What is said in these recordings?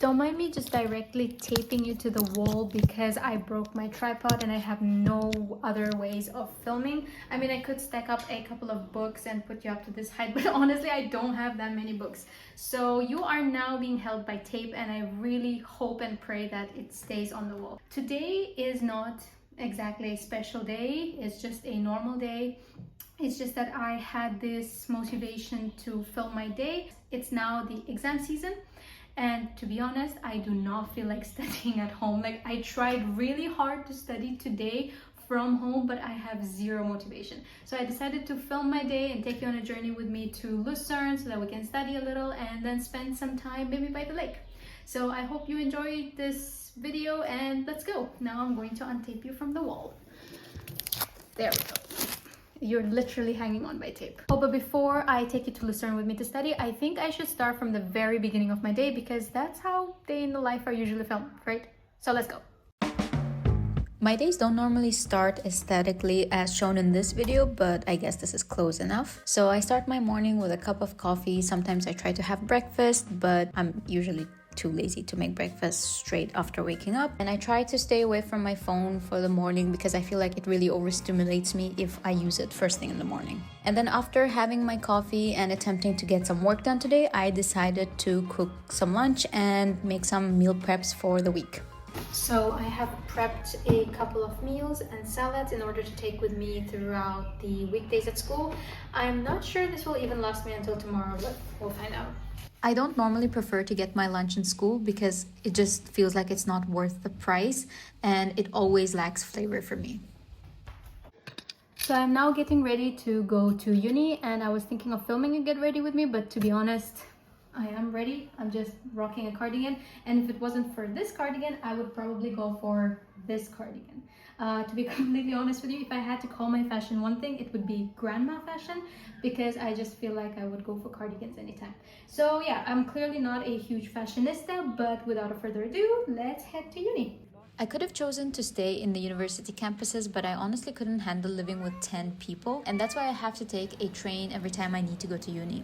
Don't mind me just directly taping you to the wall because I broke my tripod and I have no other ways of filming. I mean, I could stack up a couple of books and put you up to this height, but honestly, I don't have that many books. So you are now being held by tape, and I really hope and pray that it stays on the wall. Today is not exactly a special day. It's just a normal day. It's just that I had this motivation to film my day. It's now the exam season. And to be honest, I do not feel like studying at home. Like, I tried really hard to study today from home, but I have zero motivation. So I decided to film my day and take you on a journey with me to Lucerne so that we can study a little and then spend some time maybe by the lake. So I hope you enjoyed this video, and let's go. Now I'm going to untape you from the wall. There we go. You're literally hanging on by tape. Oh, but before I take you to Lucerne with me to study, I think I should start from the very beginning of my day, because that's how day in the life are usually filmed, right? So let's go. My days don't normally start aesthetically as shown in this video, but I guess this is close enough. So I start my morning with a cup of coffee. Sometimes I try to have breakfast, but I'm usually too lazy to make breakfast straight after waking up. And I try to stay away from my phone for the morning because I feel like it really overstimulates me if I use it first thing in the morning. And then after having my coffee and attempting to get some work done today, I decided to cook some lunch and make some meal preps for the week. So I have prepped a couple of meals and salads in order to take with me throughout the weekdays at school. I'm not sure this will even last me until tomorrow, but we'll find out. I don't normally prefer to get my lunch in school because it just feels like it's not worth the price, and it always lacks flavor for me. So I'm now getting ready to go to uni, and I was thinking of filming a get ready with me, but to be honest, I am ready. I'm just rocking a cardigan, and if it wasn't for this cardigan, I would probably go for this cardigan. To be completely honest with you, if I had to call my fashion one thing, it would be grandma fashion, because I just feel like I would go for cardigans anytime. So yeah, I'm clearly not a huge fashionista, but without further ado, let's head to uni. I could have chosen to stay in the university campuses, but I honestly couldn't handle living with 10 people, and that's why I have to take a train every time I need to go to uni.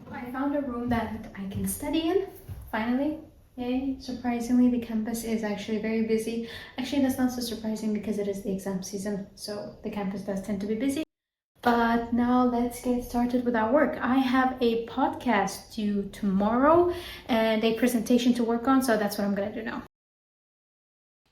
I found a room that I can study in, finally. Yay. Surprisingly, the campus is actually very busy. Actually, that's not so surprising because it is the exam season, so the campus does tend to be busy. But now let's get started with our work. I have a podcast due tomorrow and a presentation to work on, so that's what I'm gonna do now.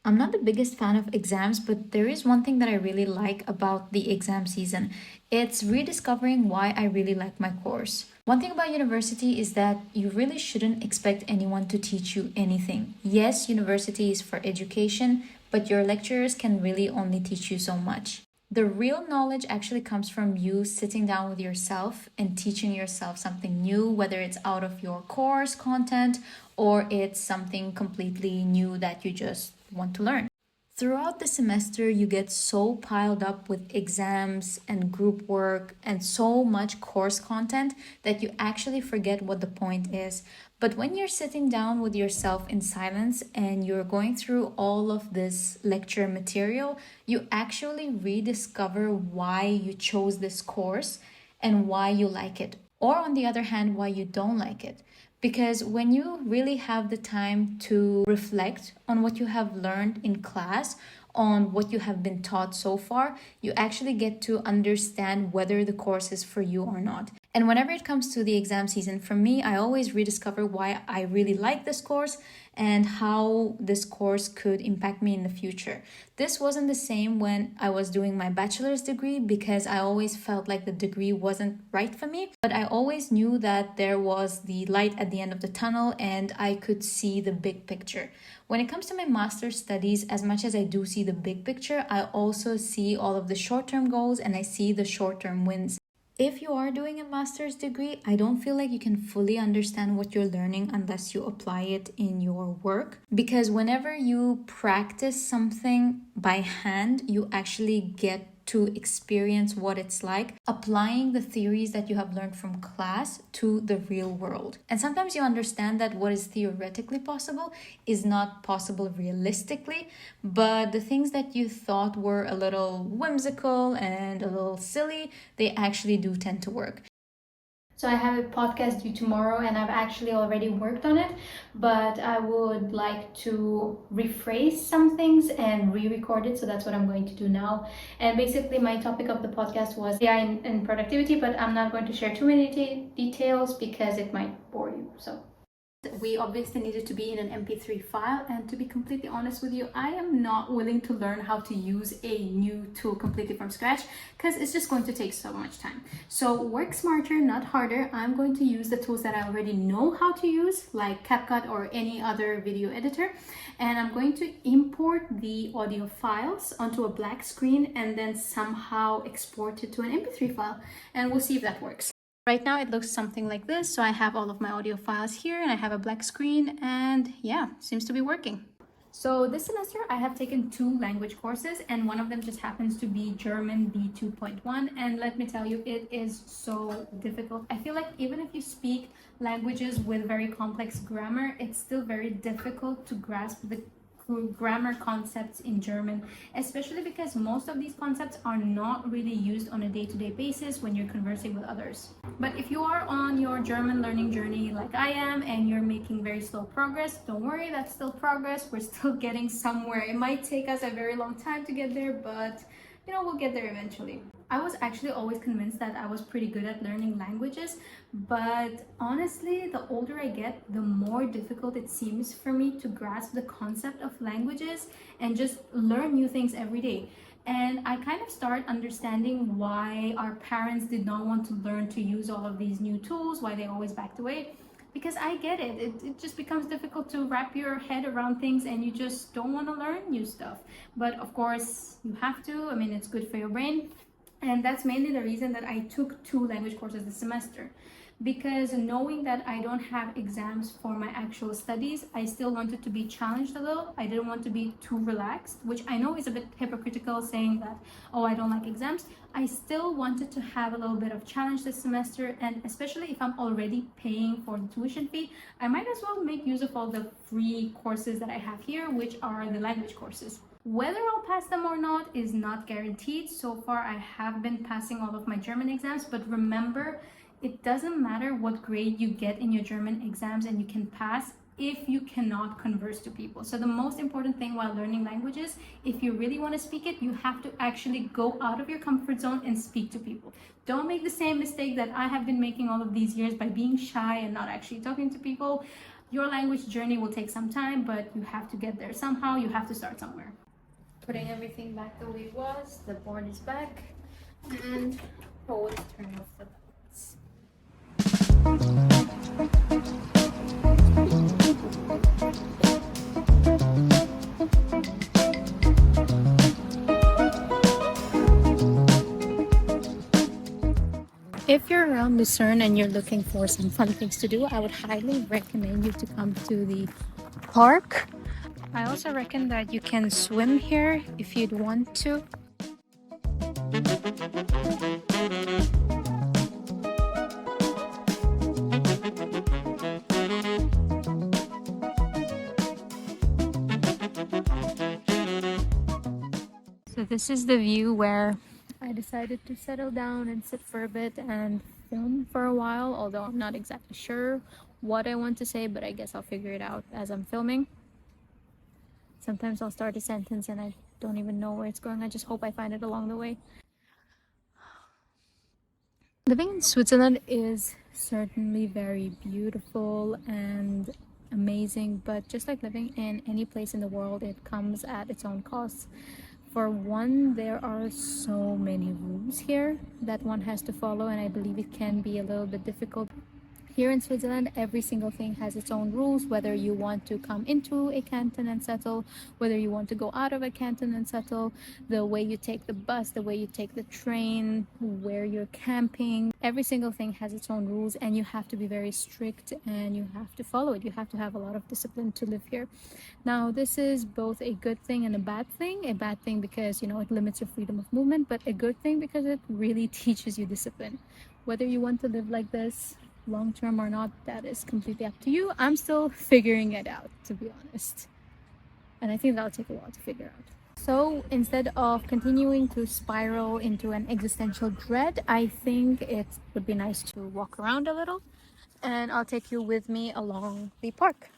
I'm not the biggest fan of exams, but there is one thing that I really like about the exam season. It's rediscovering why I really like my course. One thing about university is that you really shouldn't expect anyone to teach you anything. Yes, university is for education, but your lecturers can really only teach you so much. The real knowledge actually comes from you sitting down with yourself and teaching yourself something new, whether it's out of your course content or it's something completely new that you just want to learn. Throughout the semester, you get so piled up with exams and group work and so much course content that you actually forget what the point is. But when you're sitting down with yourself in silence and you're going through all of this lecture material, you actually rediscover why you chose this course and why you like it. Or on the other hand, why you don't like it. Because when you really have the time to reflect on what you have learned in class, on what you have been taught so far, you actually get to understand whether the course is for you or not. And whenever it comes to the exam season, for me, I always rediscover why I really like this course and how this course could impact me in the future. This wasn't the same when I was doing my bachelor's degree because I always felt like the degree wasn't right for me, but I always knew that there was the light at the end of the tunnel and I could see the big picture. When it comes to my master's studies, as much as I do see the big picture, I also see all of the short-term goals and I see the short-term wins. If you are doing a master's degree, I don't feel like you can fully understand what you're learning unless you apply it in your work. Because whenever you practice something by hand, you actually get to experience what it's like applying the theories that you have learned from class to the real world. And sometimes you understand that what is theoretically possible is not possible realistically, but the things that you thought were a little whimsical and a little silly, they actually do tend to work. So I have a podcast due tomorrow and I've actually already worked on it, but I would like to rephrase some things and re-record it. So that's what I'm going to do now. And basically my topic of the podcast was AI and productivity, but I'm not going to share too many details because it might bore you. So we obviously needed to be in an MP3 file, and to be completely honest with you, I am not willing to learn how to use a new tool completely from scratch because it's just going to take so much time. So work smarter, not harder. I'm going to use the tools that I already know how to use, like CapCut or any other video editor, and I'm going to import the audio files onto a black screen and then somehow export it to an MP3 file, and we'll see if that works. Right now it looks something like this. So I have all of my audio files here and I have a black screen, and yeah, seems to be working. So this semester I have taken 2 language courses, and one of them just happens to be German B2.1, and let me tell you, it is so difficult. I feel like even if you speak languages with very complex grammar, it's still very difficult to grasp the grammar concepts in German, especially because most of these concepts are not really used on a day-to-day basis when you're conversing with others. But if you are on your German learning journey like I am and you're making very slow progress, don't worry, that's still progress. We're still getting somewhere. It might take us a very long time to get there, but you know, we'll get there eventually. I was actually always convinced that I was pretty good at learning languages, but honestly, the older I get, the more difficult it seems for me to grasp the concept of languages and just learn new things every day. And I kind of start understanding why our parents did not want to learn to use all of these new tools, why they always backed away. Because I get it. It just becomes difficult to wrap your head around things and you just don't want to learn new stuff. But of course, you have to. I mean, it's good for your brain. And that's mainly the reason that I took 2 language courses this semester. Because knowing that I don't have exams for my actual studies, I still wanted to be challenged a little. I didn't want to be too relaxed, which I know is a bit hypocritical saying that, oh, I don't like exams. I still wanted to have a little bit of challenge this semester, and especially if I'm already paying for the tuition fee, I might as well make use of all the free courses that I have here, which are the language courses. Whether I'll pass them or not is not guaranteed. So far, I have been passing all of my German exams, but remember, it doesn't matter what grade you get in your German exams and you can pass if you cannot converse to people. So the most important thing while learning languages, if you really want to speak it, you have to actually go out of your comfort zone and speak to people. Don't make the same mistake that I have been making all of these years by being shy and not actually talking to people. Your language journey will take some time, but you have to get there somehow. You have to start somewhere. Putting everything back the way it was, the board is back, and always turn off the lights. If you're around Lucerne and you're looking for some fun things to do, I would highly recommend you to come to the park. I also reckon that you can swim here if you'd want to. So this is the view where I decided to settle down and sit for a bit and film for a while, although I'm not exactly sure what I want to say, but I guess I'll figure it out as I'm filming. Sometimes I'll start a sentence and I don't even know where it's going. I just hope I find it along the way. Living in Switzerland is certainly very beautiful and amazing, but just like living in any place in the world, it comes at its own costs. For one, there are so many rules here that one has to follow, and I believe it can be a little bit difficult. Here in Switzerland, every single thing has its own rules, whether you want to come into a canton and settle, whether you want to go out of a canton and settle, the way you take the bus, the way you take the train, where you're camping. Every single thing has its own rules, and you have to be very strict and you have to follow it. You have to have a lot of discipline to live here. Now, this is both a good thing and a bad thing. A bad thing because, you know, it limits your freedom of movement, but a good thing because it really teaches you discipline. Whether you want to live like this long term or not, that is completely up to you. I'm still figuring it out, to be honest, and I think that'll take a while to figure out. So instead of continuing to spiral into an existential dread, I think it would be nice to walk around a little, and I'll take you with me along the park.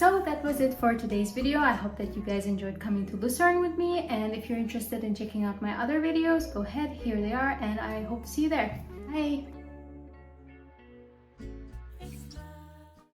So that was it for today's video. I hope that you guys enjoyed coming to Lucerne with me, and if you're interested in checking out my other videos, go ahead, here they are, and I hope to see you there. Bye!